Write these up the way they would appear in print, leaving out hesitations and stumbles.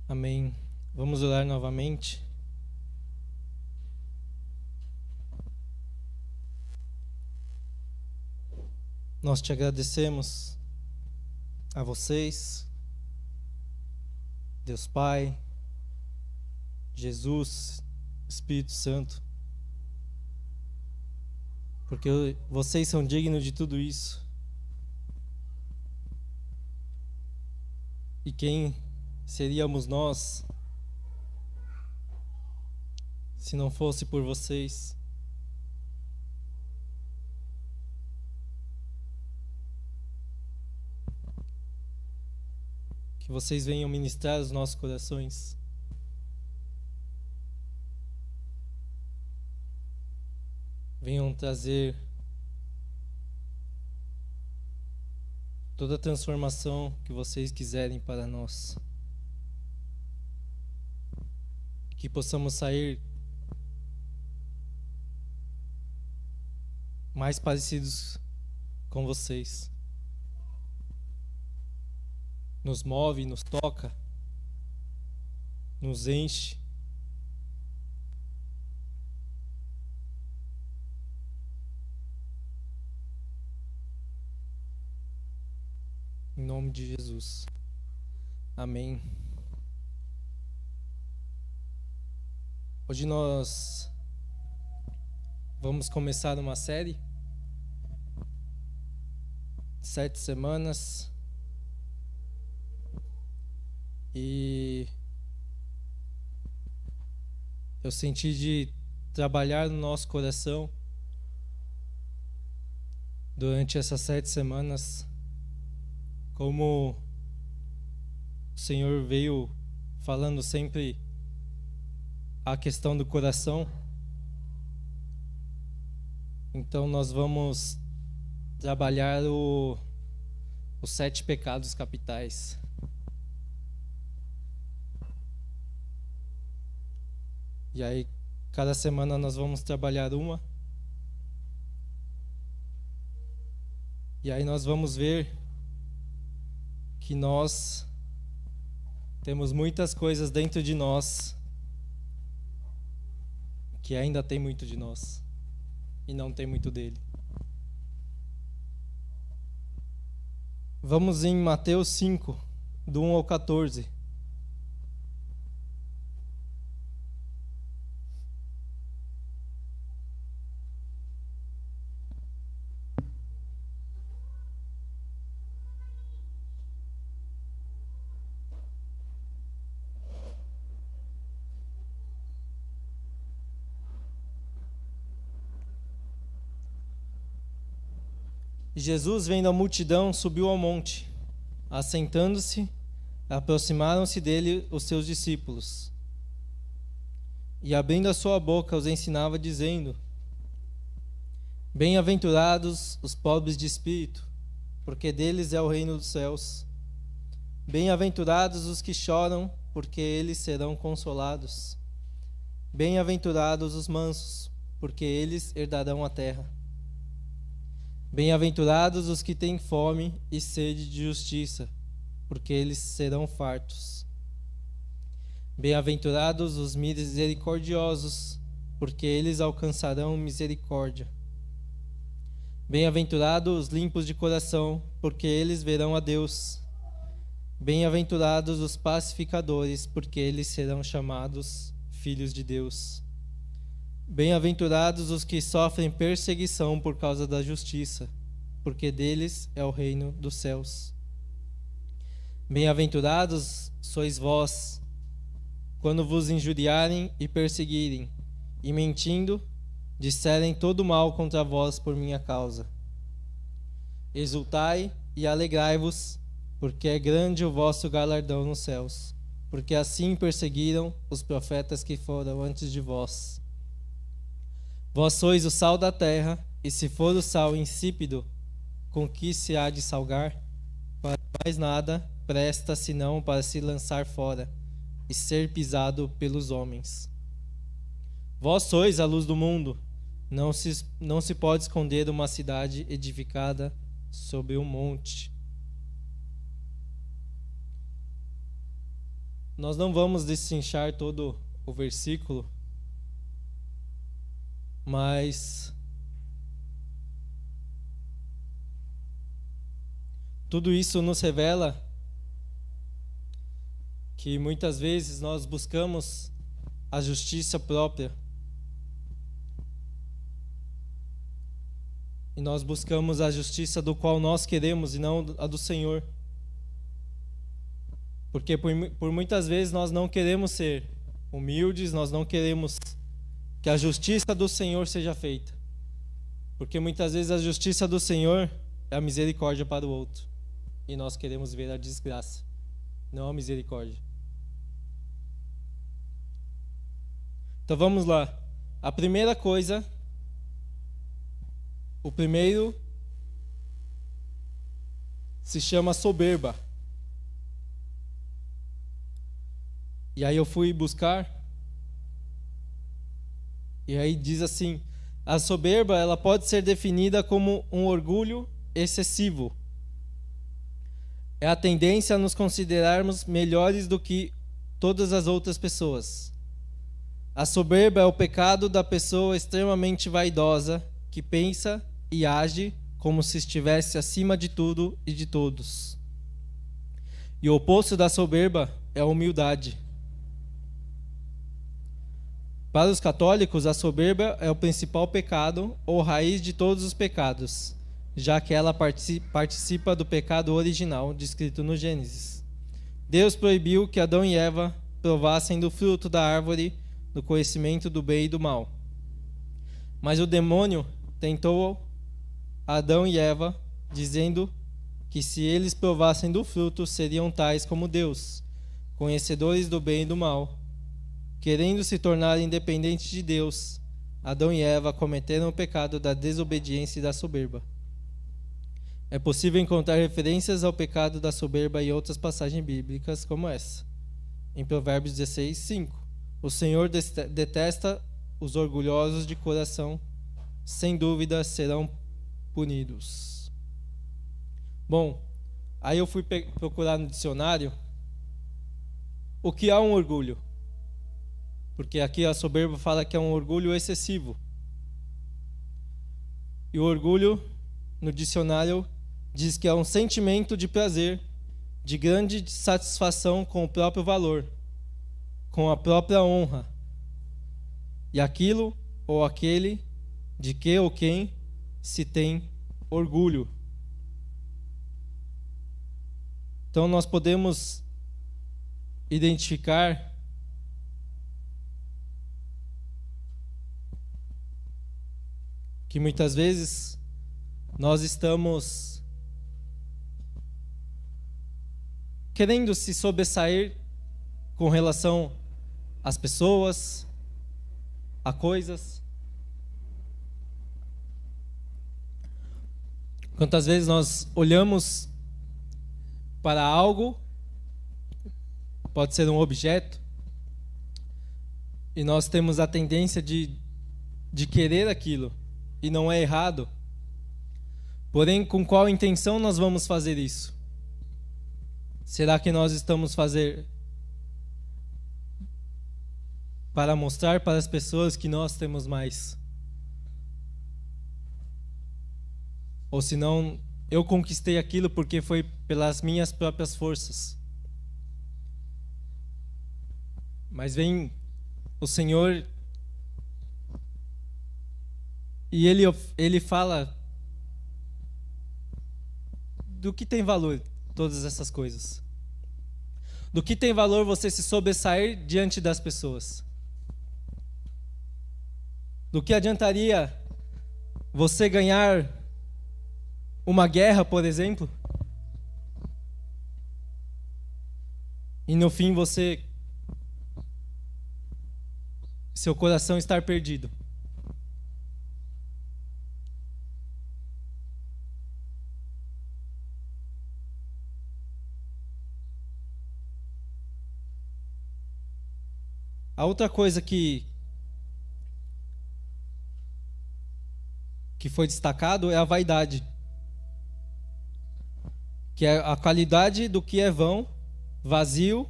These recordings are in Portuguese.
Amém. Vamos orar novamente. Nós te agradecemos a vocês, Deus Pai, Jesus, Espírito Santo, porque vocês são dignos de tudo isso. E quem seríamos nós se não fosse por vocês? Que vocês venham ministrar os nossos corações. Venham trazer toda a transformação que vocês quiserem para nós. Que possamos sair mais parecidos com vocês. Nos move, nos toca, nos enche. Em nome de Jesus. Amém. Hoje nós vamos começar uma série. 7 semanas. E eu senti de trabalhar no nosso coração durante essas 7 semanas, como o Senhor veio falando sempre a questão do coração. Então nós vamos trabalhar os 7 pecados capitais. E aí, cada semana nós vamos trabalhar uma. E aí nós vamos ver que nós temos muitas coisas dentro de nós que ainda tem muito de nós e não tem muito dele. Vamos em Mateus 5, do 1 ao 14. Jesus, vendo a multidão, subiu ao monte. Assentando-se, aproximaram-se dele os seus discípulos. E abrindo a sua boca, os ensinava, dizendo: Bem-aventurados os pobres de espírito, porque deles é o reino dos céus. Bem-aventurados os que choram, porque eles serão consolados. Bem-aventurados os mansos, porque eles herdarão a terra. Bem-aventurados os que têm fome e sede de justiça, porque eles serão fartos. Bem-aventurados os misericordiosos, porque eles alcançarão misericórdia. Bem-aventurados os limpos de coração, porque eles verão a Deus. Bem-aventurados os pacificadores, porque eles serão chamados filhos de Deus. Bem-aventurados os que sofrem perseguição por causa da justiça, porque deles é o reino dos céus. Bem-aventurados sois vós, quando vos injuriarem e perseguirem, e mentindo, disserem todo mal contra vós por minha causa. Exultai e alegrai-vos, porque é grande o vosso galardão nos céus, porque assim perseguiram os profetas que foram antes de vós. Vós sois o sal da terra, e se for o sal insípido, com que se há de salgar? Para mais nada presta senão para se lançar fora e ser pisado pelos homens. Vós sois a luz do mundo. Não se pode esconder uma cidade edificada sobre um monte. Nós não vamos destrinchar todo o versículo, mas tudo isso nos revela que muitas vezes nós buscamos a justiça própria e nós buscamos a justiça do qual nós queremos e não a do Senhor. Porque por muitas vezes nós não queremos ser humildes, nós não queremos que a justiça do Senhor seja feita. Porque muitas vezes a justiça do Senhor é a misericórdia para o outro. E nós queremos ver a desgraça, não a misericórdia. Então vamos lá. A primeira coisa, o primeiro se chama soberba. E aí eu fui buscar, e aí diz assim: a soberba ela pode ser definida como um orgulho excessivo. É a tendência a nos considerarmos melhores do que todas as outras pessoas. A soberba é o pecado da pessoa extremamente vaidosa, que pensa e age como se estivesse acima de tudo e de todos. E o oposto da soberba é a humildade. Para os católicos, a soberba é o principal pecado ou raiz de todos os pecados, já que ela participa do pecado original descrito no Gênesis. Deus proibiu que Adão e Eva provassem do fruto da árvore do conhecimento do bem e do mal. Mas o demônio tentou Adão e Eva, dizendo que se eles provassem do fruto, seriam tais como Deus, conhecedores do bem e do mal. Querendo se tornar independentes de Deus, Adão e Eva cometeram o pecado da desobediência e da soberba. É possível encontrar referências ao pecado da soberba em outras passagens bíblicas, como essa. Em Provérbios 16, 5. O Senhor detesta os orgulhosos de coração, sem dúvida serão punidos. Bom, aí eu fui procurar no dicionário o que é um orgulho. Porque aqui a soberba fala que é um orgulho excessivo. E o orgulho, no dicionário, diz que é um sentimento de prazer, de grande satisfação com o próprio valor, com a própria honra, e aquilo ou aquele de que ou quem se tem orgulho. Então nós podemos identificar que muitas vezes nós estamos querendo se sobressair com relação às pessoas, a coisas. Quantas vezes nós olhamos para algo, pode ser um objeto, e nós temos a tendência de querer aquilo. E não é errado. Porém, com qual intenção nós vamos fazer isso? Será que nós estamos fazendo para mostrar para as pessoas que nós temos mais? Ou se não, eu conquistei aquilo porque foi pelas minhas próprias forças. Mas vem o Senhor e ele fala do que tem valor todas essas coisas. Do que tem valor você se sobressair diante das pessoas. Do que adiantaria você ganhar uma guerra, por exemplo, e no fim seu coração estar perdido. A outra coisa que foi destacado é a vaidade, que é a qualidade do que é vão, vazio,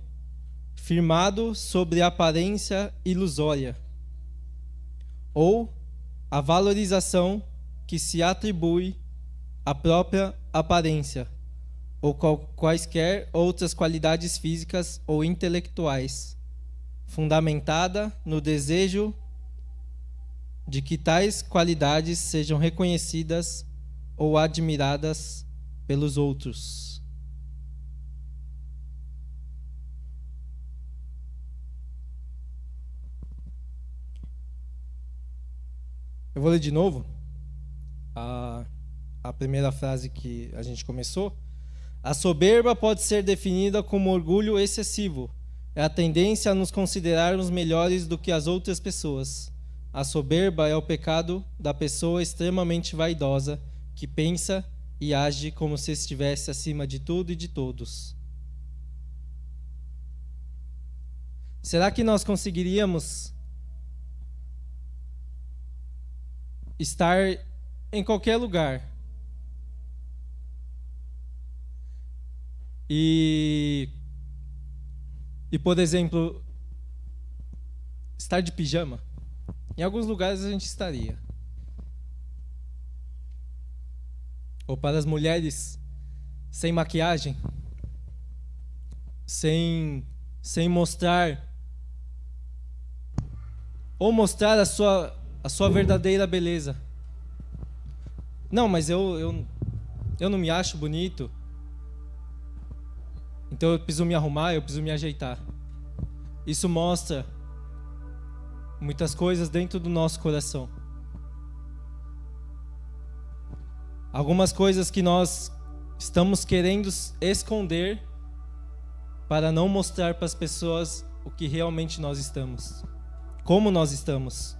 firmado sobre a aparência ilusória, ou a valorização que se atribui à própria aparência, ou quaisquer outras qualidades físicas ou intelectuais, fundamentada no desejo de que tais qualidades sejam reconhecidas ou admiradas pelos outros. Eu vou ler de novo a primeira frase que a gente começou. A soberba pode ser definida como orgulho excessivo. É a tendência a nos considerarmos melhores do que as outras pessoas. A soberba é o pecado da pessoa extremamente vaidosa, que pensa e age como se estivesse acima de tudo e de todos. Será que nós conseguiríamos estar em qualquer lugar e por exemplo, estar de pijama? Em alguns lugares a gente estaria. Ou para as mulheres, sem maquiagem, sem mostrar, ou mostrar a sua verdadeira beleza. Não, mas eu não me acho bonito, então eu preciso me arrumar, eu preciso me ajeitar. Isso mostra muitas coisas dentro do nosso coração. Algumas coisas que nós estamos querendo esconder para não mostrar para as pessoas o que realmente nós estamos, como nós estamos.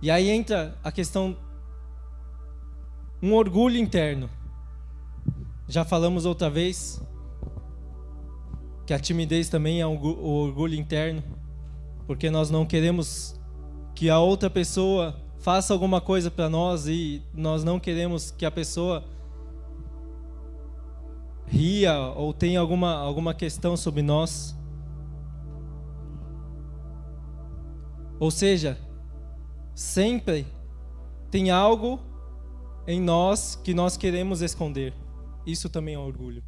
E aí entra a questão, um orgulho interno. Já falamos outra vez que a timidez também é o orgulho interno, porque nós não queremos que a outra pessoa faça alguma coisa para nós e nós não queremos que a pessoa ria ou tenha alguma questão sobre nós. Ou seja, sempre tem algo em nós que nós queremos esconder. Isso também é orgulho.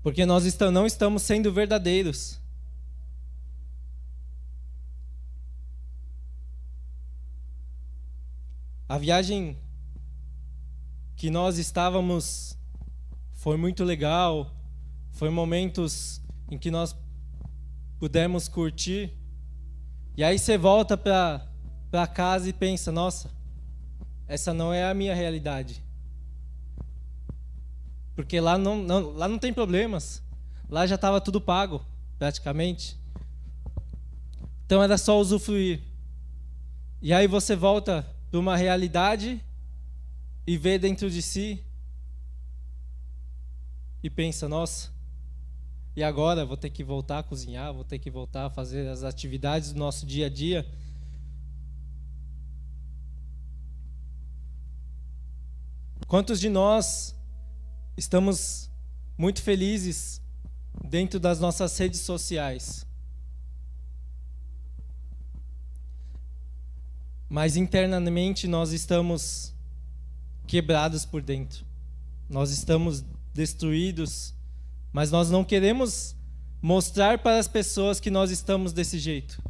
Porque nós não estamos sendo verdadeiros. A viagem que nós estávamos foi muito legal. Foi momentos em que nós pudemos curtir. E aí você volta para casa e pensa, nossa, essa não é a minha realidade. Porque lá não tem problemas. Lá já estava tudo pago, praticamente. Então era só usufruir. E aí você volta para uma realidade e vê dentro de si e pensa, nossa, e agora vou ter que voltar a cozinhar, vou ter que voltar a fazer as atividades do nosso dia a dia. Quantos de nós estamos muito felizes dentro das nossas redes sociais, mas internamente nós estamos quebrados por dentro, nós estamos destruídos, mas nós não queremos mostrar para as pessoas que nós estamos desse jeito,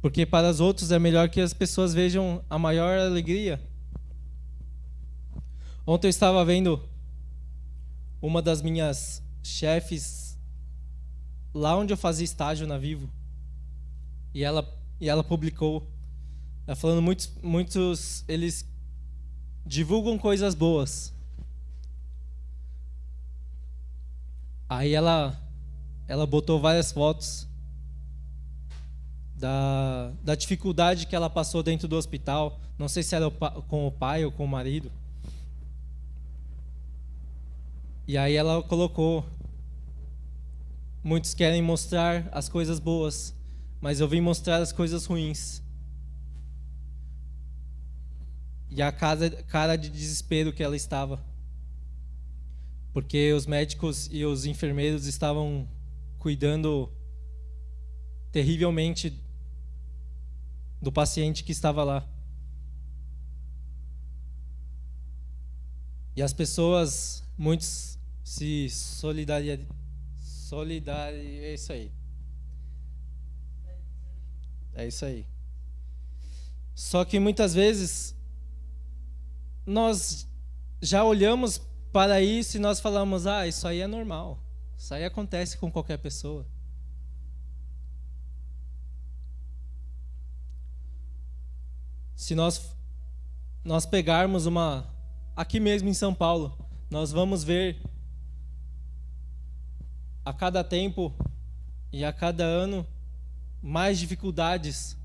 porque para os outros é melhor que as pessoas vejam a maior alegria. Ontem eu estava vendo uma das minhas chefes lá onde eu fazia estágio na Vivo, e ela publicou, ela falando muitos eles divulgam coisas boas. Aí ela botou várias fotos da dificuldade que ela passou dentro do hospital. Não sei se era com o pai ou com o marido. E aí ela colocou: muitos querem mostrar as coisas boas, mas eu vim mostrar as coisas ruins. E a cara de desespero que ela estava. porque os médicos e os enfermeiros estavam cuidando terrivelmente do paciente que estava lá. E as pessoas, muitos se é isso aí. É isso aí. Só que muitas vezes nós já olhamos para isso e nós falamos: ah, isso aí é normal. Isso aí acontece com qualquer pessoa. Se nós pegarmos aqui mesmo em São Paulo, nós vamos ver a cada tempo e a cada ano mais dificuldades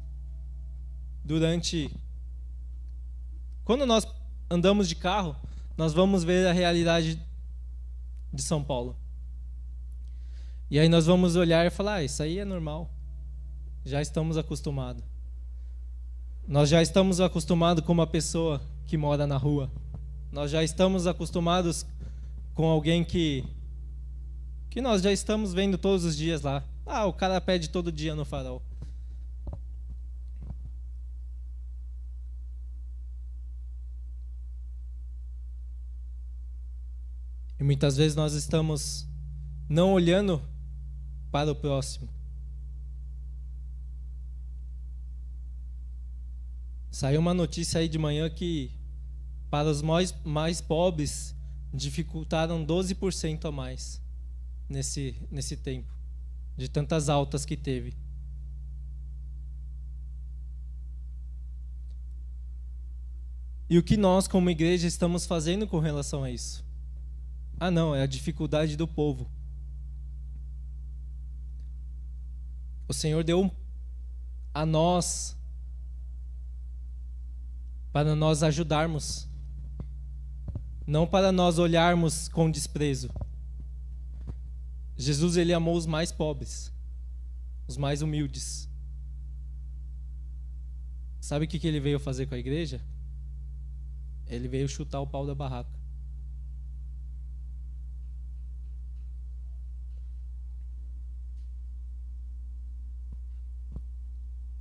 quando nós andamos de carro, nós vamos ver a realidade de São Paulo. E aí nós vamos olhar e falar: ah, isso aí é normal. Já estamos acostumados. Nós já estamos acostumados com uma pessoa que mora na rua. Nós já estamos acostumados com alguém que nós já estamos vendo todos os dias lá. Ah, o cara pede todo dia no farol. E muitas vezes nós estamos não olhando para o próximo. Saiu uma notícia aí de manhã que para os mais pobres dificultaram 12% a mais nesse tempo, de tantas altas que teve. E o que nós, como igreja, estamos fazendo com relação a isso? Ah, não, é a dificuldade do povo. O Senhor deu a nós para nós ajudarmos, não para nós olharmos com desprezo. Jesus, ele amou os mais pobres, os mais humildes. Sabe o que ele veio fazer com a igreja? Ele veio chutar o pau da barraca.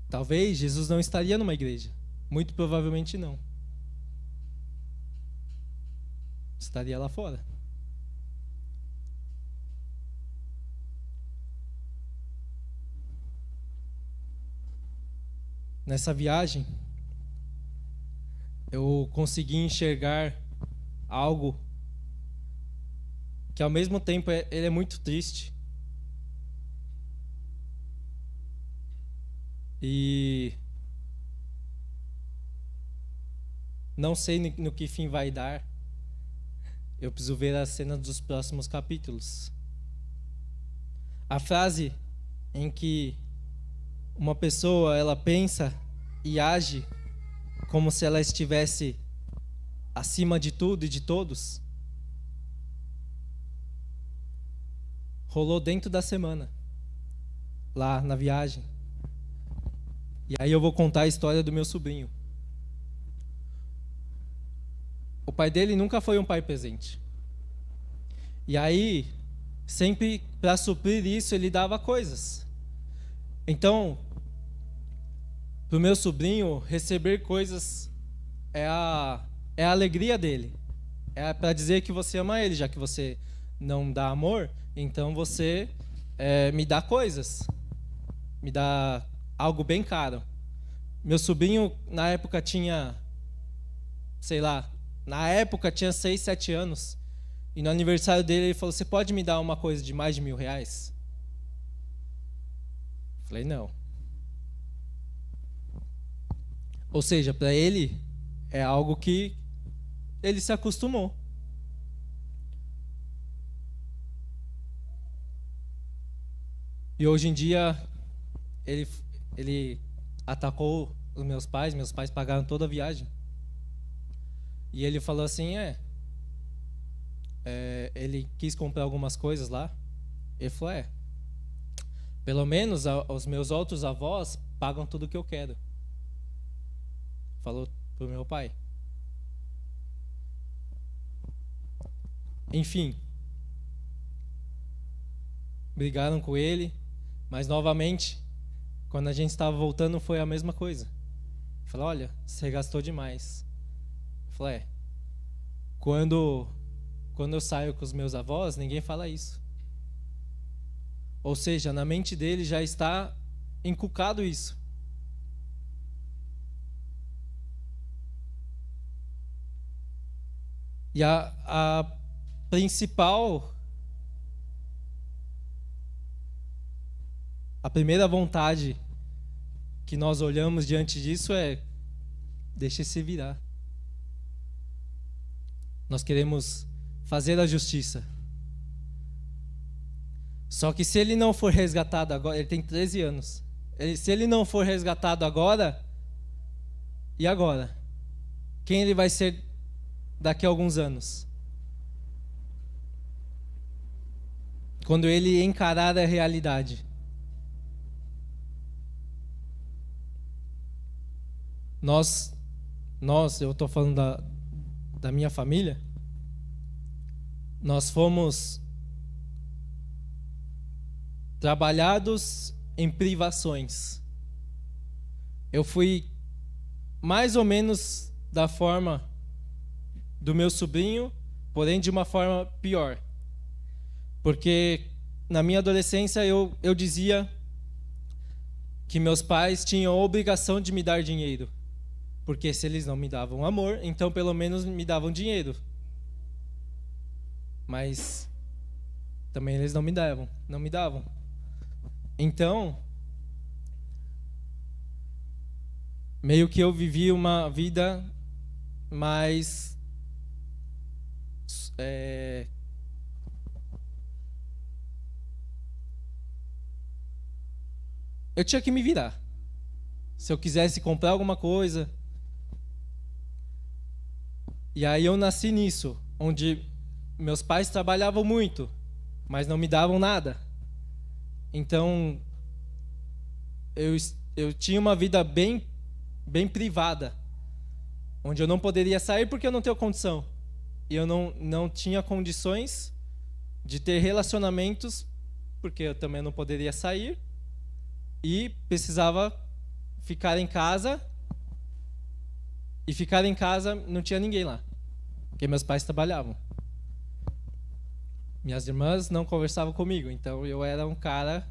Talvez Jesus não estaria numa igreja. Muito provavelmente não. Estaria lá fora. Nessa viagem, eu consegui enxergar algo que ao mesmo tempo ele é muito triste. E não sei no que fim vai dar. Eu preciso ver a cena dos próximos capítulos. A frase em que uma pessoa, ela pensa e age como se ela estivesse acima de tudo e de todos, rolou dentro da semana, lá na viagem. E aí eu vou contar a história do meu sobrinho. O pai dele nunca foi um pai presente. E aí, sempre para suprir isso, ele dava coisas. Então, para o meu sobrinho, receber coisas é a alegria dele. É para dizer que você ama ele, já que você não dá amor, então você me dá coisas. Me dá algo bem caro. Meu sobrinho, na época, tinha, sei lá, na época tinha 6, 7 anos. E no aniversário dele, ele falou: você pode me dar uma coisa de mais de R$1.000? Falei: não. Ou seja, para ele, é algo que ele se acostumou. E hoje em dia, ele atacou os meus pais pagaram toda a viagem. E ele falou assim, ele quis comprar algumas coisas lá. Ele falou, pelo menos os meus outros avós pagam tudo o que eu quero. Falou pro meu pai. Enfim, brigaram com ele, mas novamente, quando a gente estava voltando, foi a mesma coisa. Falou, olha, você gastou demais. Eu falei, quando eu saio com os meus avós, ninguém fala isso. Ou seja, na mente dele já está inculcado isso. E a principal, a primeira vontade que nós olhamos diante disso é: deixe se virar. Nós queremos fazer a justiça. Só que se ele não for resgatado agora, ele tem 13 anos. Se ele não for resgatado agora, e agora? Quem ele vai ser daqui a alguns anos? Quando ele encarar a realidade. Eu estou falando da minha família, nós fomos trabalhados em privações. Eu fui mais ou menos da forma do meu sobrinho, porém de uma forma pior. Porque na minha adolescência eu dizia que meus pais tinham a obrigação de me dar dinheiro. Porque se eles não me davam amor, então pelo menos me davam dinheiro. Mas também eles não me davam. Então, meio que eu vivi uma vida mais eu tinha que me virar. Se eu quisesse comprar alguma coisa. E aí eu nasci nisso, onde meus pais trabalhavam muito, mas não me davam nada. Então, eu tinha uma vida bem privada, onde eu não poderia sair porque eu não tenho condição. E eu não tinha condições de ter relacionamentos, porque eu também não poderia sair. E precisava ficar em casa. E ficar em casa não tinha ninguém lá, porque meus pais trabalhavam. Minhas irmãs não conversavam comigo, então eu era um cara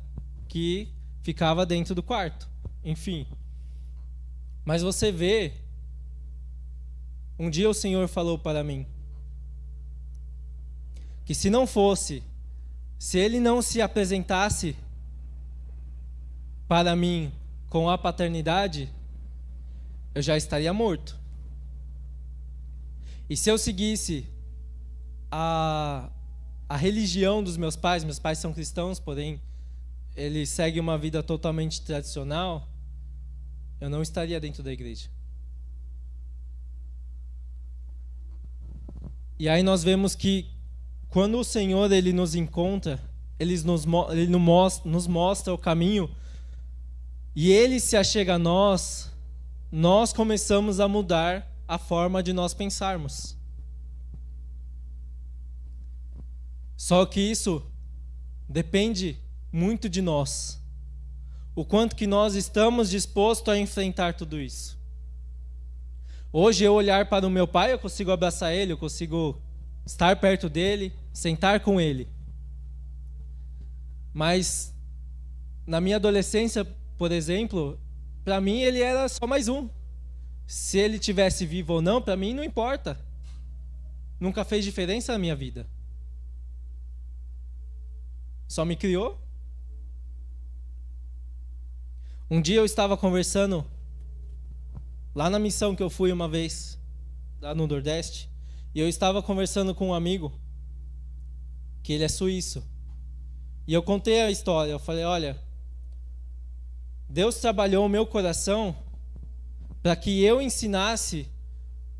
que ficava dentro do quarto. Enfim. Mas você vê, um dia o Senhor falou para mim que se Ele não se apresentasse para mim com a paternidade, eu já estaria morto. E se eu seguisse a religião dos meus pais são cristãos, porém eles seguem uma vida totalmente tradicional, eu não estaria dentro da igreja. E aí nós vemos que quando o Senhor ele nos encontra, ele nos mostra o caminho e Ele se achega a nós começamos a mudar a forma de nós pensarmos. Só que isso depende muito de nós. O quanto que nós estamos dispostos a enfrentar tudo isso. Hoje eu olhar para o meu pai, eu consigo abraçar ele, eu consigo estar perto dele, sentar com ele. Mas na minha adolescência, por exemplo, para mim ele era só mais um. Se ele tivesse vivo ou não, para mim não importa. Nunca fez diferença na minha vida. Só me criou. Um dia eu estava conversando lá na missão que eu fui uma vez, lá no Nordeste, e eu estava conversando com um amigo, que ele é suíço. E eu contei a história, eu falei, olha, Deus trabalhou o meu coração para que eu ensinasse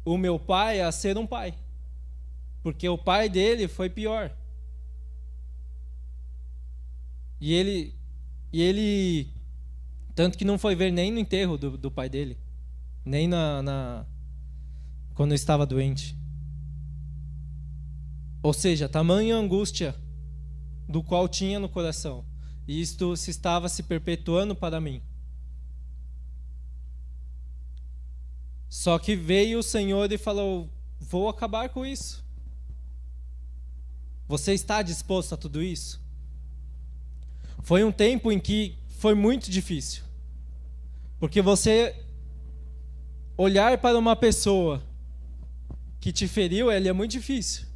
o meu pai a ser um pai. Porque o pai dele foi pior. E ele tanto que não foi ver nem no enterro do pai dele, nem quando estava doente. Ou seja, tamanha angústia do qual tinha no coração. E isto se estava se perpetuando para mim. Só que veio o Senhor e falou: vou acabar com isso. Você está disposto a tudo isso? Foi um tempo em que foi muito difícil. Porque você olhar para uma pessoa que te feriu, ele é muito difícil.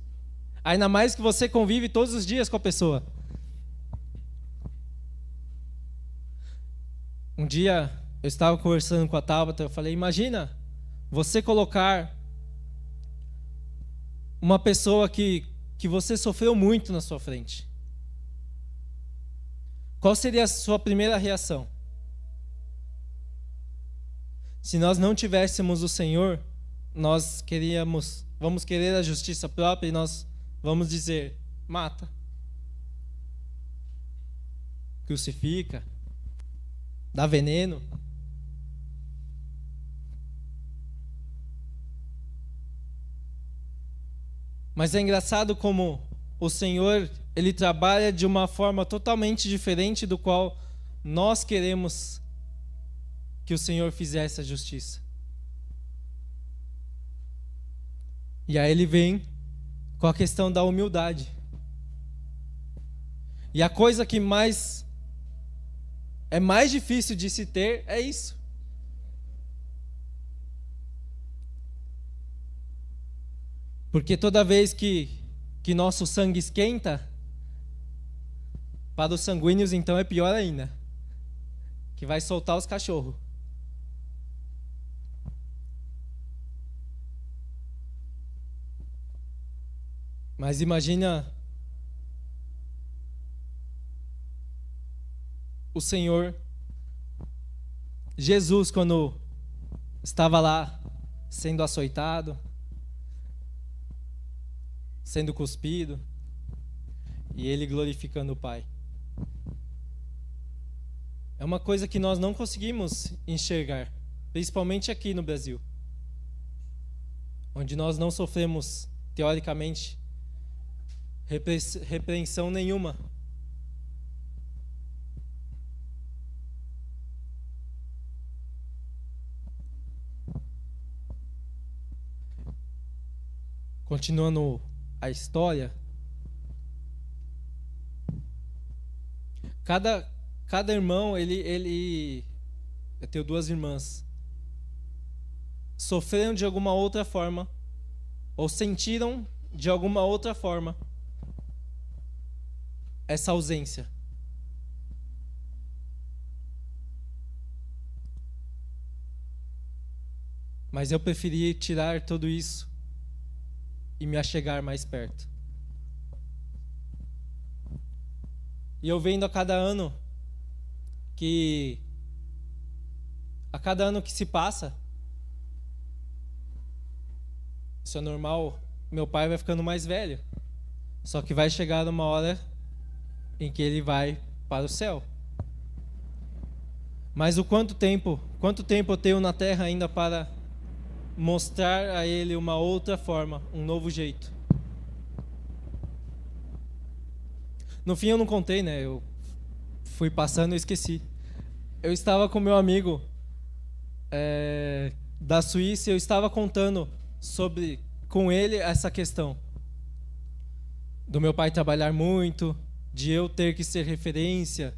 Ainda mais que você convive todos os dias com a pessoa. Um dia eu estava conversando com a Tabata, eu falei: imagina você colocar uma pessoa que você sofreu muito na sua frente. Qual seria a sua primeira reação? Se nós não tivéssemos o Senhor, vamos querer a justiça própria e nós vamos dizer: mata, crucifica, dá veneno. Mas é engraçado como o Senhor, Ele trabalha de uma forma totalmente diferente do qual nós queremos que o Senhor fizesse a justiça. E aí Ele vem com a questão da humildade. E a coisa que é mais difícil de se ter é isso. Porque toda vez que nosso sangue esquenta, para os sanguíneos então é pior ainda, que vai soltar os cachorros. Mas imagina o Senhor Jesus quando estava lá sendo açoitado, sendo cuspido, e Ele glorificando o Pai. É uma coisa que nós não conseguimos enxergar, principalmente aqui no Brasil, onde nós não sofremos, teoricamente, repreensão nenhuma. Continuando a história, cada irmão, eu tenho 2 irmãs, sofreram de alguma outra forma, ou sentiram de alguma outra forma essa ausência. Mas eu preferi tirar tudo isso e me achegar mais perto. E eu vendo a cada ano que se passa, isso é normal, meu pai vai ficando mais velho. Só que vai chegar uma hora em que ele vai para o céu. Mas quanto tempo eu tenho na terra ainda para mostrar a ele uma outra forma, um novo jeito? No fim eu não contei, né? Eu fui passando e esqueci. Eu estava com meu amigo da Suíça e eu estava contando com ele essa questão do meu pai trabalhar muito, de eu ter que ser referência.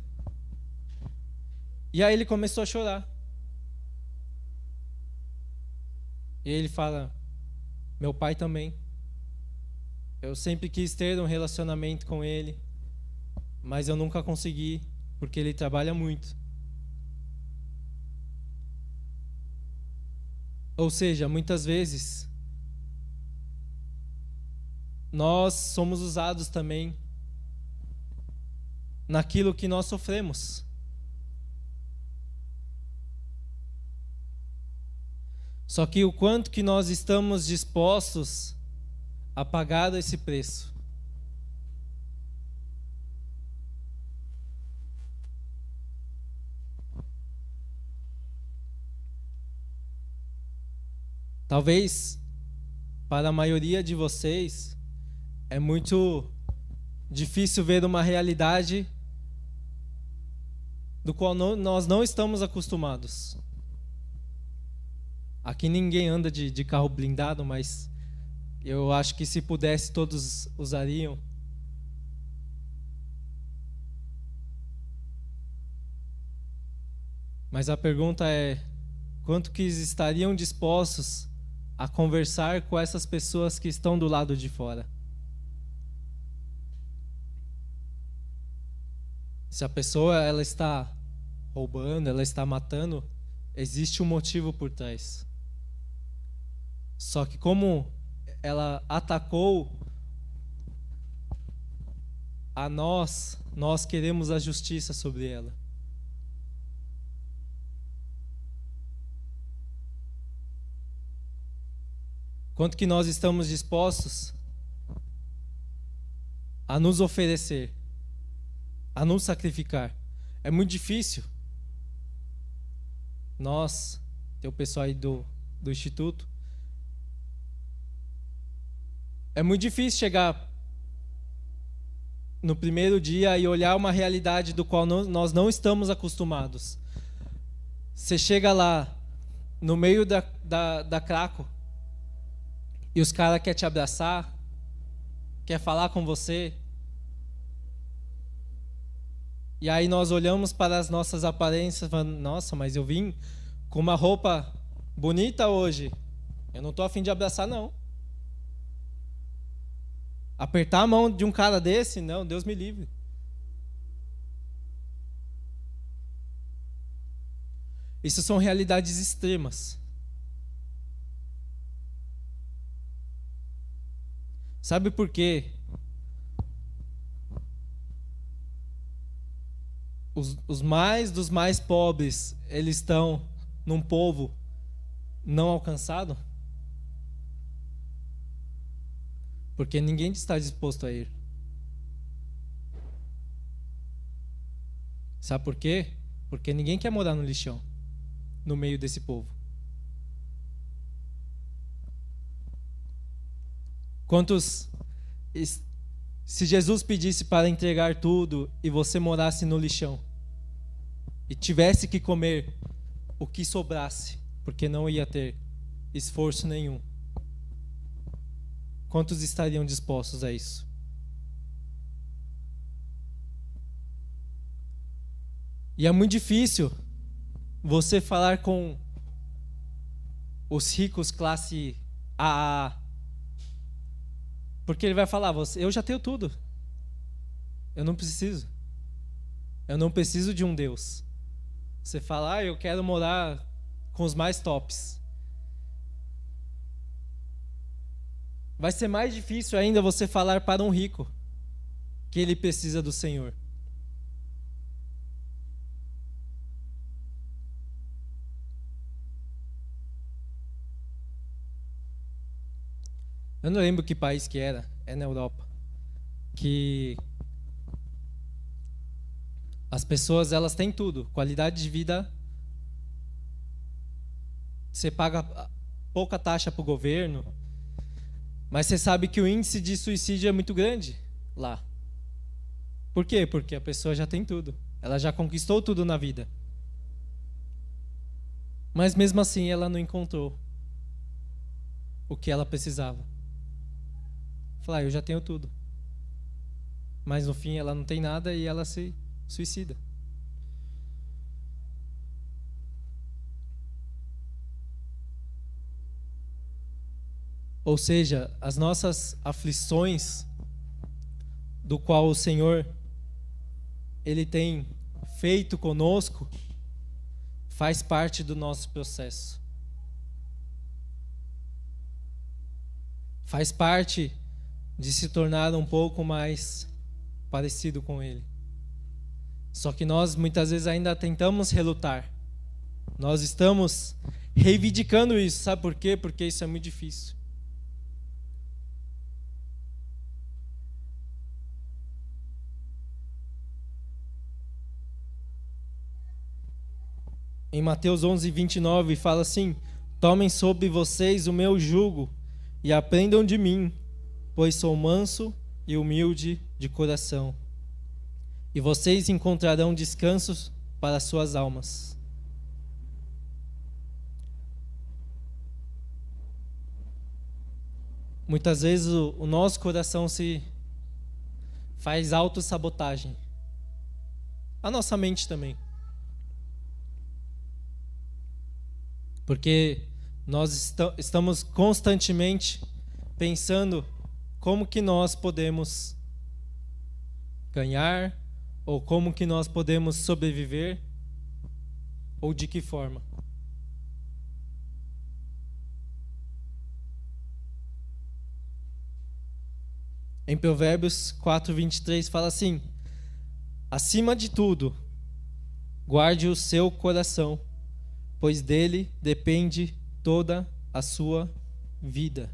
E aí ele começou a chorar. E ele fala: meu pai também. Eu sempre quis ter um relacionamento com ele, mas eu nunca consegui, porque ele trabalha muito. Ou seja, muitas vezes nós somos usados também naquilo que nós sofremos. Só que o quanto que nós estamos dispostos a pagar esse preço. Talvez para a maioria de vocês é muito difícil ver uma realidade do qual nós não estamos acostumados. Aqui ninguém anda de carro blindado, mas eu acho que se pudesse todos usariam. Mas a pergunta é: quanto que estariam dispostos a conversar com essas pessoas que estão do lado de fora? Se a pessoa ela está roubando, ela está matando, existe um motivo por trás. Só que como ela atacou a nós queremos a justiça sobre ela. Quanto que nós estamos dispostos a nos oferecer, a nos sacrificar? É muito difícil. Nós, tem o pessoal aí do Instituto, é muito difícil chegar no primeiro dia e olhar uma realidade do qual nós não estamos acostumados. Você chega lá, no meio da Craco, e os caras querem te abraçar, quer falar com você. E aí nós olhamos para as nossas aparências e falamos: nossa, mas eu vim com uma roupa bonita hoje. Eu não estou a fim de abraçar, não. Apertar a mão de um cara desse, não, Deus me livre. Isso são realidades extremas. Sabe por quê? Os mais dos mais pobres, eles estão num povo não alcançado? Porque ninguém está disposto a ir. Sabe por quê? Porque ninguém quer morar no lixão, no meio desse povo. Se Jesus pedisse para entregar tudo e você morasse no lixão e tivesse que comer o que sobrasse, porque não ia ter esforço nenhum, quantos estariam dispostos a isso? E é muito difícil você falar com os ricos classe AA, porque ele vai falar: eu já tenho tudo, eu não preciso de um Deus. Você fala: eu quero morar com os mais tops. Vai ser mais difícil ainda você falar para um rico que ele precisa do Senhor. Eu não lembro que país que era, é na Europa, que as pessoas elas têm tudo, qualidade de vida, você paga pouca taxa para o governo, mas você sabe que o índice de suicídio é muito grande lá. Por quê? Porque a pessoa já tem tudo, ela já conquistou tudo na vida, mas mesmo assim ela não encontrou o que ela precisava. Falar: eu já tenho tudo. Mas no fim ela não tem nada e ela se suicida. Ou seja, as nossas aflições, do qual o Senhor Ele tem feito conosco, faz parte do nosso processo. Faz parte de se tornar um pouco mais parecido com Ele. Só que nós muitas vezes ainda tentamos relutar. Nós estamos reivindicando isso. Sabe por quê? Porque isso é muito difícil. Em Mateus 11:29 fala assim: tomem sobre vocês o meu jugo e aprendam de mim, pois sou manso e humilde de coração, e vocês encontrarão descanso para suas almas. Muitas vezes o nosso coração se faz autossabotagem. A nossa mente também. Porque nós estamos constantemente pensando como que nós podemos ganhar, ou como que nós podemos sobreviver, ou de que forma. Em Provérbios 4:23 fala assim: acima de tudo, guarde o seu coração, pois dele depende toda a sua vida.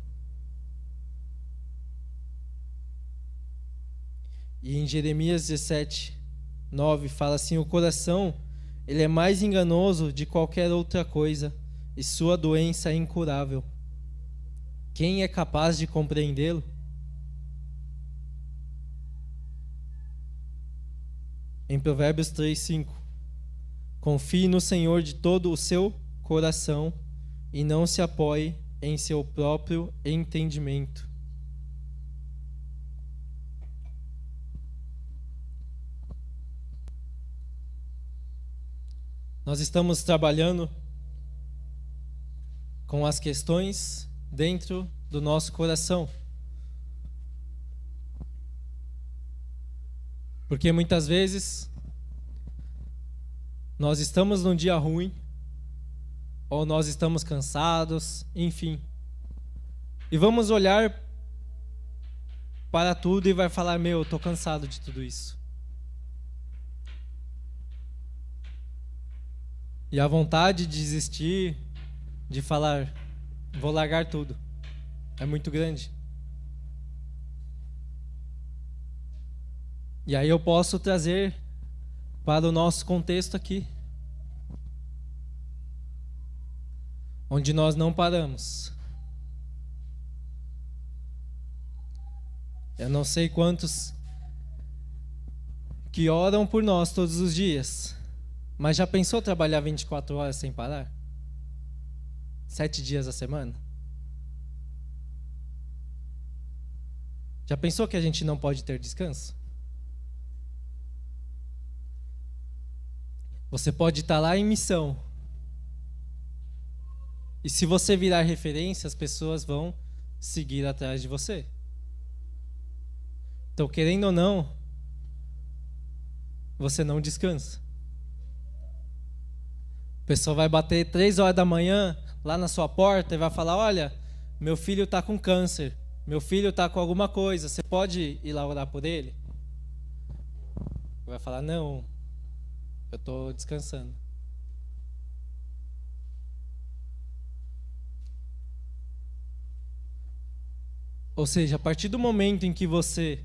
E em Jeremias 17:9 fala assim: o coração, ele é mais enganoso de qualquer outra coisa, e sua doença é incurável. Quem é capaz de compreendê-lo? Em Provérbios 3:5, confie no Senhor de todo o seu coração e não se apoie em seu próprio entendimento. Nós estamos trabalhando com as questões dentro do nosso coração. Porque muitas vezes nós estamos num dia ruim, ou nós estamos cansados, enfim. E vamos olhar para tudo e vai falar: meu, eu estou cansado de tudo isso. E a vontade de desistir, de falar: vou largar tudo, é muito grande. E aí eu posso trazer para o nosso contexto aqui, onde nós não paramos. Eu não sei quantos que oram por nós todos os dias, mas já pensou trabalhar 24 horas sem parar? 7 dias a semana? Já pensou que a gente não pode ter descanso? Você pode estar lá em missão. E se você virar referência, as pessoas vão seguir atrás de você. Então, querendo ou não, você não descansa. O pessoal vai bater 3 horas da manhã lá na sua porta e vai falar: olha, meu filho está com câncer, meu filho está com alguma coisa, você pode ir lá orar por ele? Vai falar: não, eu estou descansando. Ou seja, a partir do momento em que você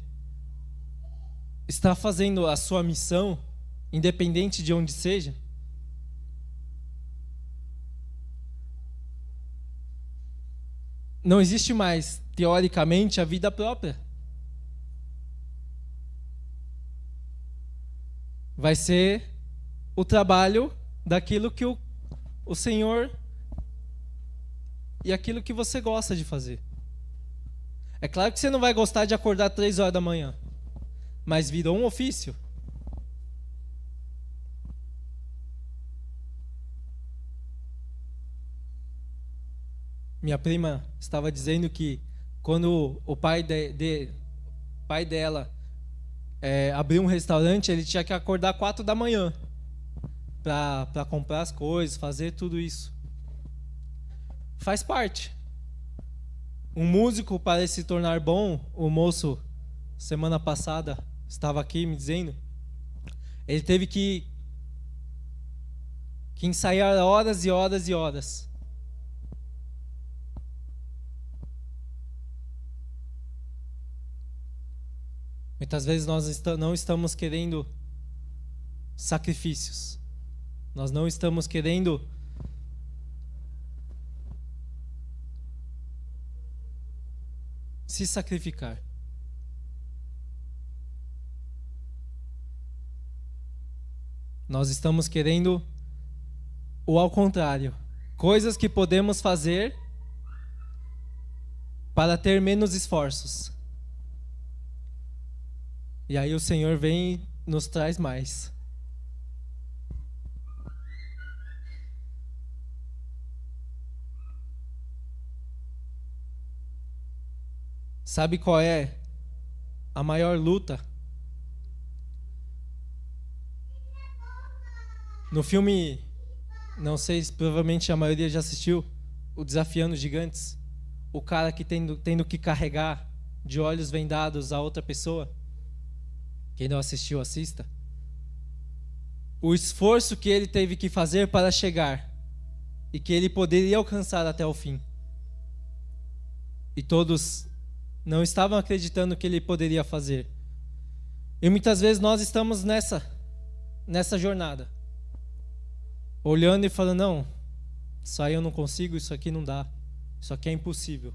está fazendo a sua missão, independente de onde seja, não existe mais, teoricamente, a vida própria. Vai ser o trabalho daquilo que o Senhor e aquilo que você gosta de fazer. É claro que você não vai gostar de acordar 3 horas da manhã, mas virou um ofício. Minha prima estava dizendo que quando o pai dela abriu um restaurante, ele tinha que acordar 4 da manhã para comprar as coisas, fazer tudo isso. Faz parte. Um músico, para se tornar bom, o moço, semana passada, estava aqui me dizendo, ele teve que ensaiar horas e horas e horas. Muitas vezes nós não estamos querendo sacrifícios. Nós não estamos querendo se sacrificar. Nós estamos querendo o ao contrário. Coisas que podemos fazer para ter menos esforços. E aí o Senhor vem e nos traz mais. Sabe qual é a maior luta? No filme, não sei se provavelmente a maioria já assistiu, o Desafiando os Gigantes. O cara que tendo que carregar de olhos vendados a outra pessoa. Quem não assistiu, assista. O esforço que ele teve que fazer para chegar e que ele poderia alcançar até o fim. E todos não estavam acreditando que ele poderia fazer. E muitas vezes nós estamos nessa jornada, olhando e falando, não, isso aí eu não consigo, isso aqui não dá, isso aqui é impossível.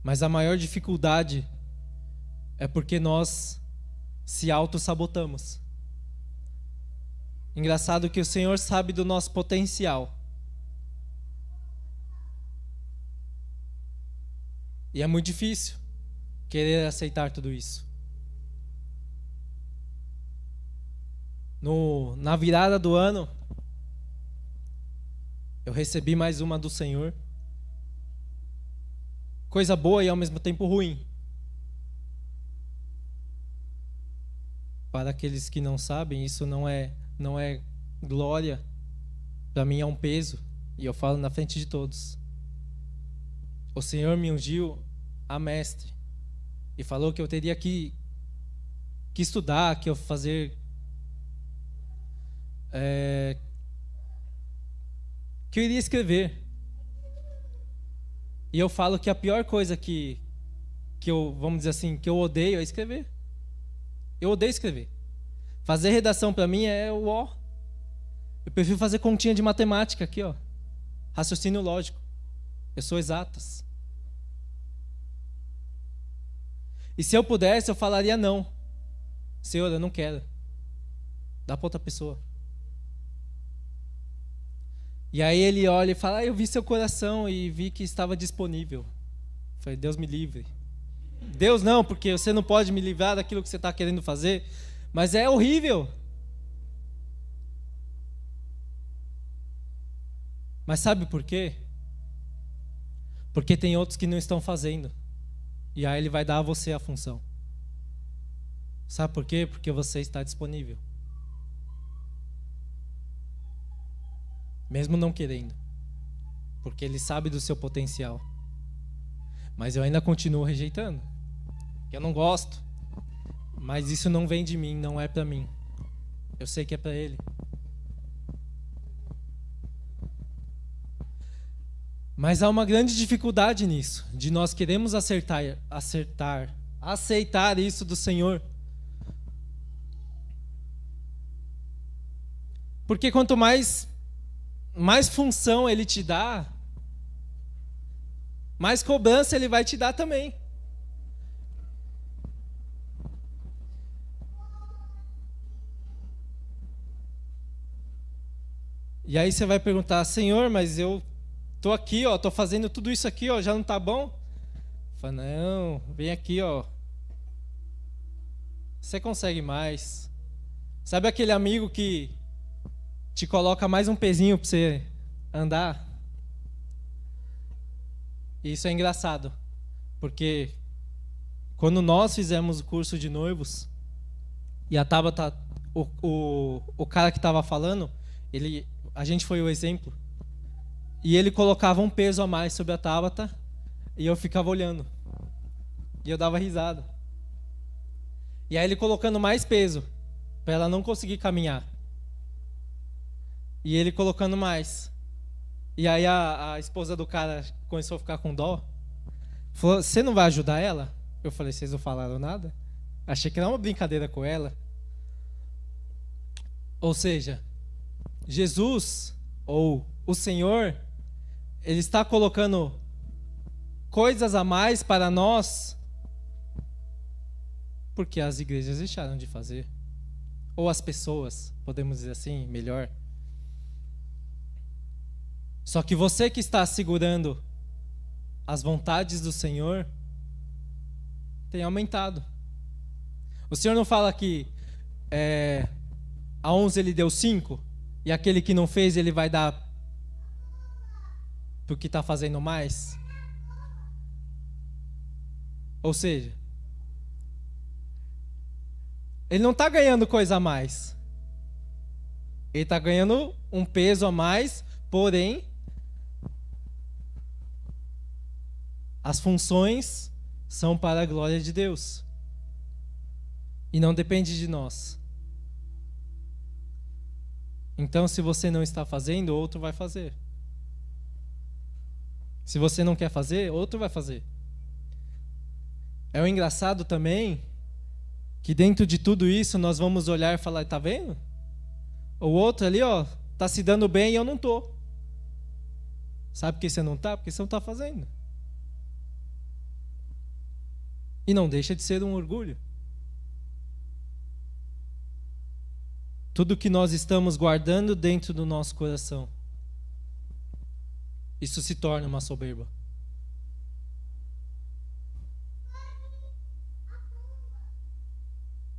Mas a maior dificuldade é porque nós se auto-sabotamos. Engraçado que o Senhor sabe do nosso potencial. E é muito difícil querer aceitar tudo isso. Na virada do ano, eu recebi mais uma do Senhor. Coisa boa e ao mesmo tempo ruim. Para aqueles que não sabem, isso não é glória. Para mim é um peso. E eu falo na frente de todos. O Senhor me ungiu a mestre. E falou que eu teria que estudar, que eu fazer... que eu iria escrever. E eu falo que a pior coisa que eu, vamos dizer assim, que eu odeio é escrever. Eu odeio escrever. Fazer redação para mim é o ó. Eu prefiro fazer continha de matemática aqui, ó. Raciocínio lógico. Eu sou exatas. E se eu pudesse, eu falaria não. Senhor, eu não quero. Dá para outra pessoa. E aí ele olha e fala, eu vi seu coração e vi que estava disponível. Eu falei, Deus me livre. Deus não, porque você não pode me livrar daquilo que você está querendo fazer. Mas é horrível. Mas sabe por quê? Porque tem outros que não estão fazendo. E aí ele vai dar a você a função. Sabe por quê? Porque você está disponível. Mesmo não querendo. Porque ele sabe do seu potencial. Mas eu ainda continuo rejeitando. Porque eu não gosto. Mas isso não vem de mim, não é para mim. Eu sei que é para ele. Mas há uma grande dificuldade nisso, de nós queremos aceitar isso do Senhor. Porque quanto mais função Ele te dá, mais cobrança Ele vai te dar também. E aí você vai perguntar, Senhor, mas eu tô aqui, ó, tô fazendo tudo isso aqui, ó, já não tá bom? Fala, não, vem aqui, ó. Você consegue mais. Sabe aquele amigo que te coloca mais um pezinho para você andar? E isso é engraçado, porque quando nós fizemos o curso de noivos, e a Tabata, o cara que estava falando, a gente foi o exemplo, e ele colocava um peso a mais sobre a Tabata, e eu ficava olhando, e eu dava risada. E aí ele colocando mais peso, para ela não conseguir caminhar. E ele colocando mais. E aí a esposa do cara começou a ficar com dó. Falou, você não vai ajudar ela? Eu falei, vocês não falaram nada? Achei que era uma brincadeira com ela. Ou seja, Jesus, ou o Senhor, Ele está colocando coisas a mais para nós porque as igrejas deixaram de fazer. Ou as pessoas, podemos dizer assim, melhor. Só que você que está segurando as vontades do Senhor tem aumentado. O Senhor não fala que a 11 ele deu 5 e aquele que não fez ele vai dar porque está fazendo mais? Ou seja, ele não está ganhando coisa a mais. Ele está ganhando um peso a mais, porém, as funções são para a glória de Deus. E não depende de nós. Então, se você não está fazendo, outro vai fazer. Se você não quer fazer, outro vai fazer. É o engraçado também que dentro de tudo isso nós vamos olhar e falar, tá vendo? O outro ali, ó, tá se dando bem e eu não tô. Sabe por que você não tá? Porque você não tá fazendo. E não deixa de ser um orgulho. Tudo que nós estamos guardando dentro do nosso coração, isso se torna uma soberba.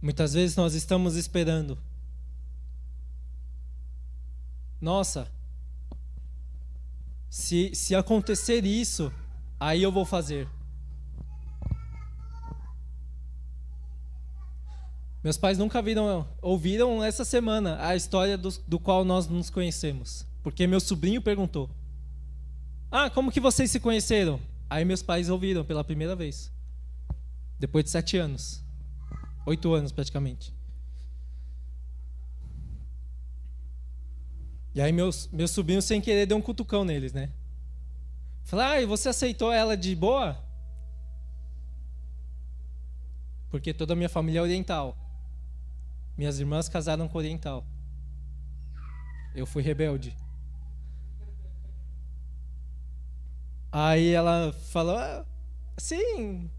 Muitas vezes nós estamos esperando. Nossa, se acontecer isso, aí eu vou fazer. Meus pais nunca ouviram essa semana a história do qual nós nos conhecemos. Porque meu sobrinho perguntou. Como que vocês se conheceram? Aí meus pais ouviram pela primeira vez. Depois de 7 anos. 8 anos praticamente. E aí meus sobrinhos sem querer deu um cutucão neles, né? Falaram, e você aceitou ela de boa? Porque toda a minha família é oriental. Minhas irmãs casaram com oriental. Eu fui rebelde. Aí ela falou, sim.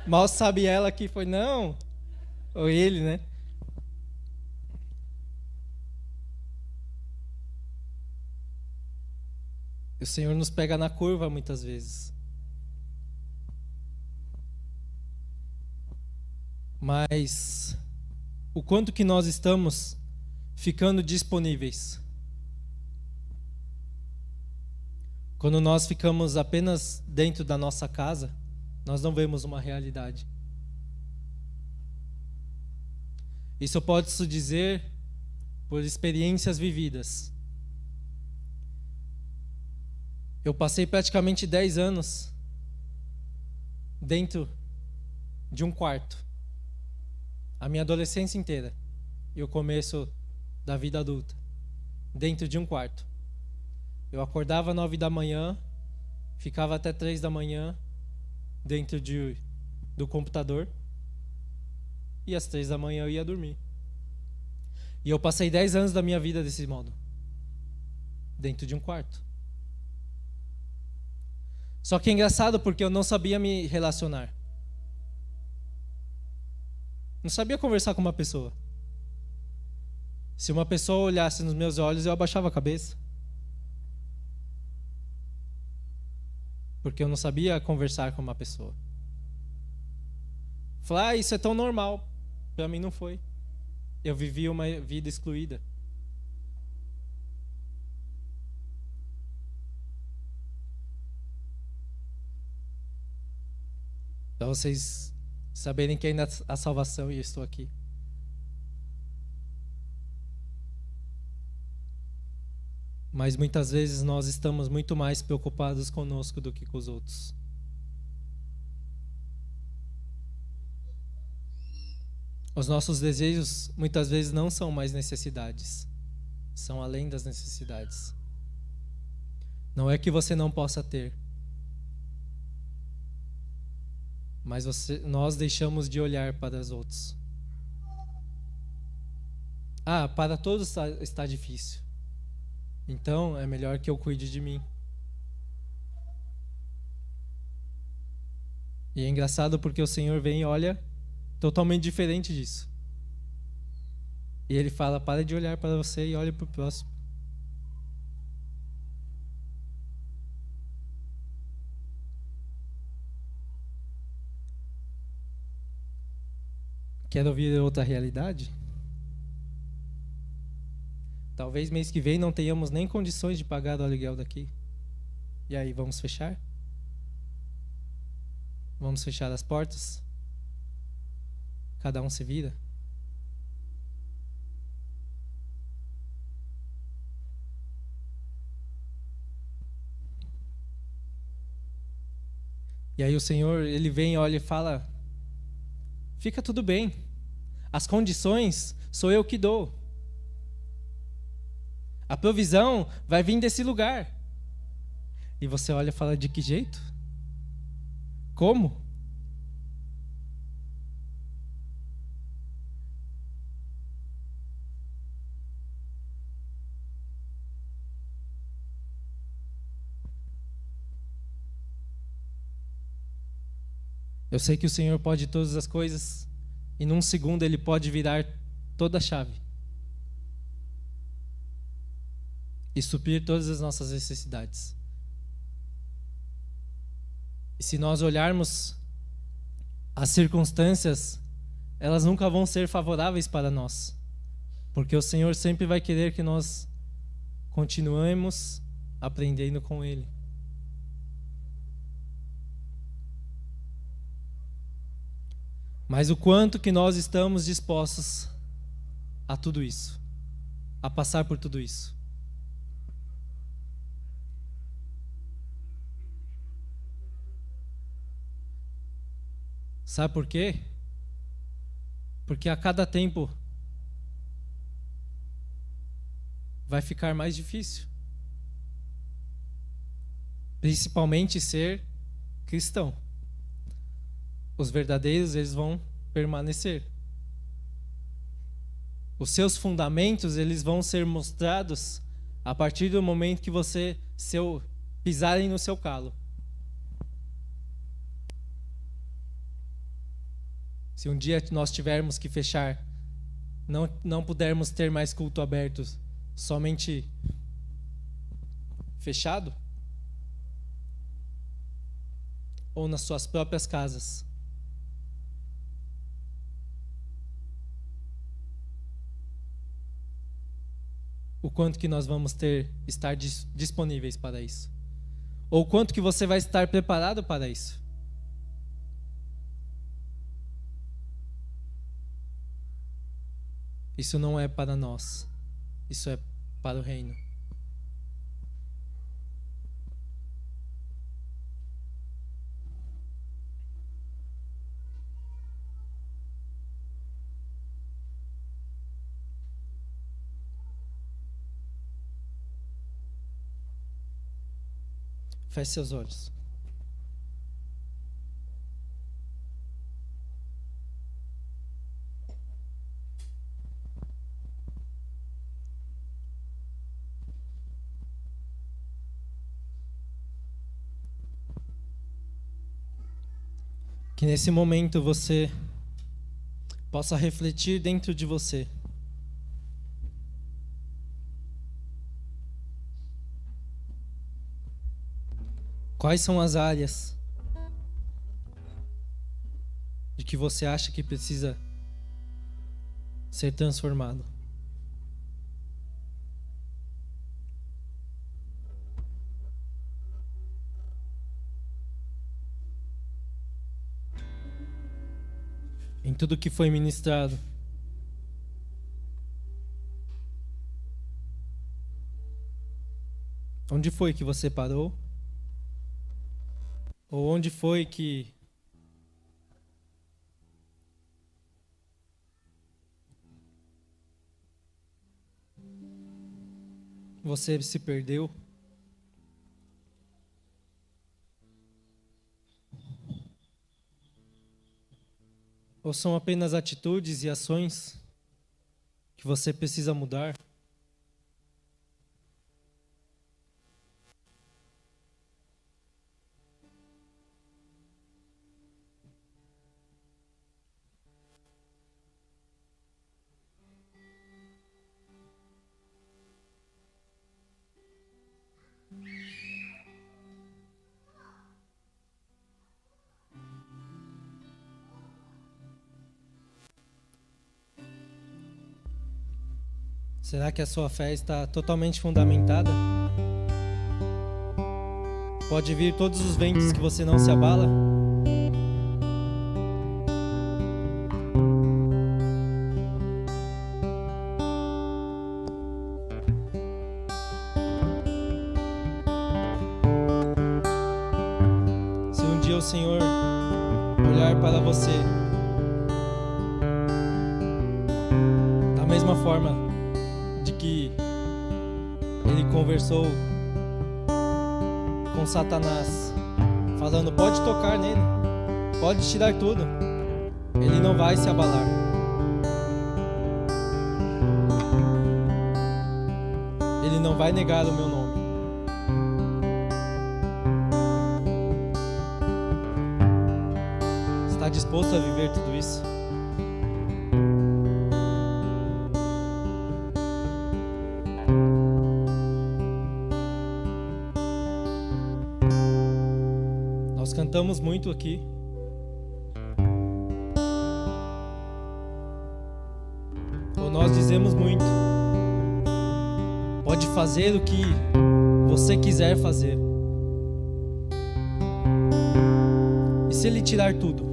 Mal sabe ela que foi não. Ou ele, né? O Senhor nos pega na curva muitas vezes. Mas o quanto que nós estamos ficando disponíveis? Quando nós ficamos apenas dentro da nossa casa, nós não vemos uma realidade. Isso eu posso dizer por experiências vividas. Eu passei praticamente 10 anos dentro de um quarto. A minha adolescência inteira e o começo da vida adulta. Dentro de um quarto. Eu acordava às 9 da manhã, ficava até 3 da manhã dentro do computador e às 3 da manhã eu ia dormir. E eu passei 10 anos da minha vida desse modo. Dentro de um quarto. Só que é engraçado porque eu não sabia me relacionar. Não sabia conversar com uma pessoa. Se uma pessoa olhasse nos meus olhos, eu abaixava a cabeça. Porque eu não sabia conversar com uma pessoa. Falar, isso é tão normal. Para mim não foi. Eu vivi uma vida excluída. Para vocês saberem que ainda há salvação e eu estou aqui. Mas muitas vezes nós estamos muito mais preocupados conosco do que com os outros. Os nossos desejos muitas vezes não são mais necessidades, são além das necessidades. Não é que você não possa ter, mas nós deixamos de olhar para os outros. Para todos está difícil. Então é melhor que eu cuide de mim. E é engraçado porque o Senhor vem e olha totalmente diferente disso. E Ele fala, para de olhar para você e olhe para o próximo. Quer ouvir outra realidade? Talvez mês que vem não tenhamos nem condições de pagar o aluguel daqui. E aí, vamos fechar? Vamos fechar as portas? Cada um se vira? E aí o Senhor, Ele vem, olha e fala, fica tudo bem. As condições sou eu que dou. A provisão vai vir desse lugar. E você olha e fala, de que jeito? Como? Eu sei que o Senhor pode todas as coisas e num segundo Ele pode virar toda a chave e suprir todas as nossas necessidades. E se nós olharmos as circunstâncias, elas nunca vão ser favoráveis para nós, porque o Senhor sempre vai querer que nós continuemos aprendendo com Ele. Mas o quanto que nós estamos dispostos a tudo isso, a passar por tudo isso. Sabe por quê? Porque a cada tempo vai ficar mais difícil. Principalmente ser cristão. Os verdadeiros, eles vão permanecer. Os seus fundamentos, eles vão ser mostrados a partir do momento que você pisarem no seu calo. Se um dia nós tivermos que fechar, não pudermos ter mais culto aberto, somente fechado, ou nas suas próprias casas, o quanto que nós vamos estar disponíveis para isso? Ou o quanto que você vai estar preparado para isso? Isso não é para nós, isso é para o reino. Feche seus olhos. Que nesse momento você possa refletir dentro de você. Quais são as áreas de que você acha que precisa ser transformado? Em tudo que foi ministrado, onde foi que você parou? Ou onde foi que você se perdeu? Ou são apenas atitudes e ações que você precisa mudar? Será que a sua fé está totalmente fundamentada? Pode vir todos os ventos que você não se abala? Se um dia o Senhor olhar para você da mesma forma de que ele conversou com Satanás, falando: pode tocar nele, pode tirar tudo, ele não vai se abalar. Ele não vai negar o meu nome. Está disposto a viver tudo isso? Nós cantamos muito aqui. Ou nós dizemos muito: pode fazer o que você quiser fazer. E se ele tirar tudo?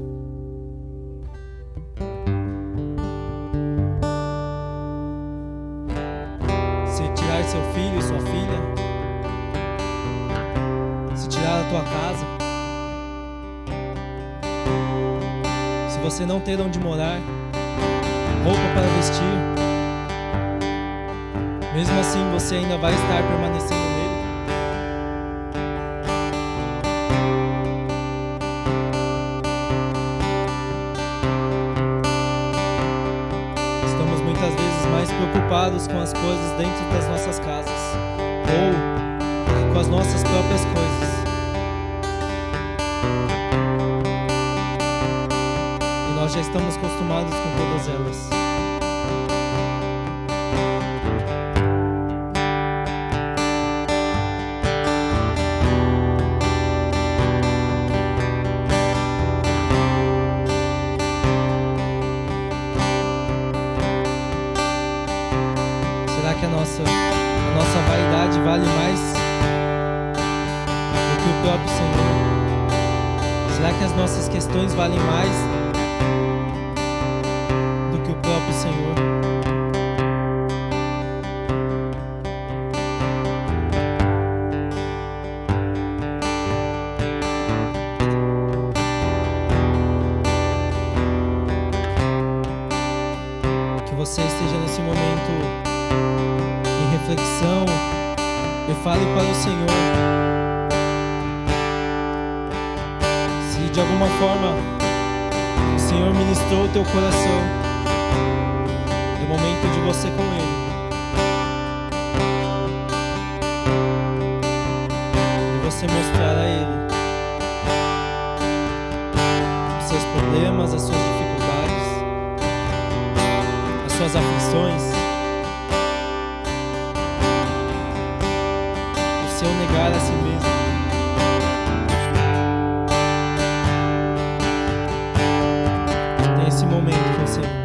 Se tirar seu filho e sua filha? Se tirar a tua casa? Se você não ter onde morar, roupa para vestir, mesmo assim você ainda vai estar permanecendo nele? Estamos muitas vezes mais preocupados com as coisas dentro das nossas casas ou com as nossas próprias coisas. Nós já estamos acostumados com todas elas. Será que a nossa vaidade vale mais do que o próprio Senhor? Será que as nossas questões valem mais do que o próprio Senhor? Que você esteja nesse momento em reflexão e fale para o Senhor. Se de alguma forma o Senhor ministrou o teu coração, é momento de você com Ele. De você mostrar a Ele os seus problemas, as suas dificuldades, as suas aflições, o seu negar a si mesmo. Esse momento com o Senhor.